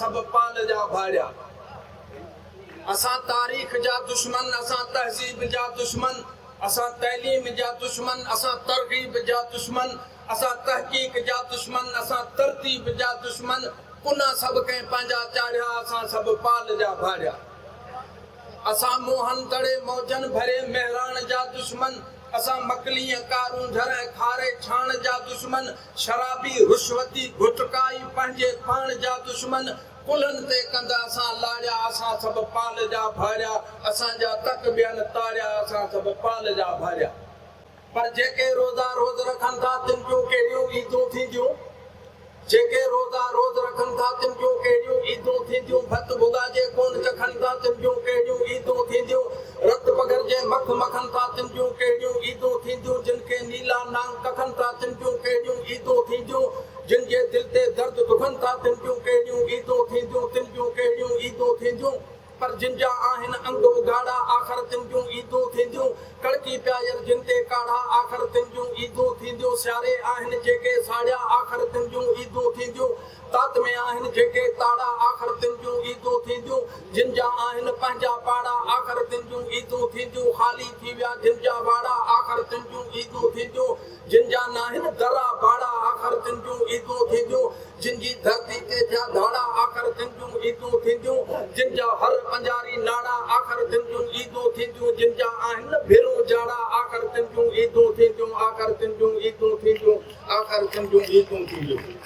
सब पाल जा भाड़िया असां तारीख़ जा दुश्मन असां तहज़ीब जा दुश्मन असां तैलीम जा दुश्मन असां तरगीब जा दुश्मन असां तहक़ीक़ जा दुश्मन असां तरतीब जा दुश्मन कुना सब के पंहिंजा चाढ़िया असां सब पाल जा भाड़िया असां मोहन तड़े मौजन भरे मेहरान जा दुश्मन असां मकलीअ कारूं झर खारे छाण जा दुश्मन शराबी रुश्वती गुटकाई पंहिंजे पाण जा दुश्मन कुलन ते कंदा असां लाड़िया असां सब पाल जा भाड़िया असां जा तक ॿियनि तारिया असां सब पाल जा भाड़िया पर जेके रोज़ा रोज़ रखनि था तिन जूं कहिड़ियूं ईदूं थींदियूं जेके रोज़ा रोज़ रखनि था तिन जूं कहिड़ियूं ईदूं थींदियूं भत भुॻाइजे कोन चखनि था तिन जूं कहिड़ियूं ईदूं थींदियूं रत पघरजे मख मखनि था तिन जूं कहिड़ियूं ईदूं थींदियूं जिन खे नीला नांग कखनि था तिन जूं कहिड़ियूं ईदूं थींदियूं जिन जे दिल ते दर्द दुखनि था तिन जूं कहिड़ियूं ईदूं थींदियूं तिन जूं कहिड़ियूं ईदूं थींदियूं पर जिन जा आहिनि अंग उघाड़ा आख़िर तिन जूं ईदूं थींदियूं कड़की प्यायर जिन ते काढ़ा आख़िर तिन जूं ईदूं थींदियूं सियारे आहिनि जेके साड़िया आख़िर तिन जूं ईदूं थींदियूं तात में आहिनि जेके ताड़ा आख़िर तिन जूं ईदूं थींदियूं जिन जा आहिनि पंहिंजा पाड़ा आख़िर तिन जूं ईदूं थींदियूं ख़ाली थी विया जिन जा वाड़ा आख़िर तिन जूं ईदूं थींदियूं जिन जा नाहिनि दरा बाड़ा आख़िर तिन जूं ईदूं थींदियूं जिन जी धरती ते थिया धाड़ा आख़िर तिन जूं ईदूं थींदियूं जिन जा हर पंजारी नाड़ा आख़िर तिन जूं ईदूं थींदियूं जिन जा आहिनि भेरूं जाड़ा आख़िर तिन जूं ईदूं थींदियूं आख़िर तिन जूं ईदूं थींदियूं आख़िर तिन जूं ईदूं थींदियूं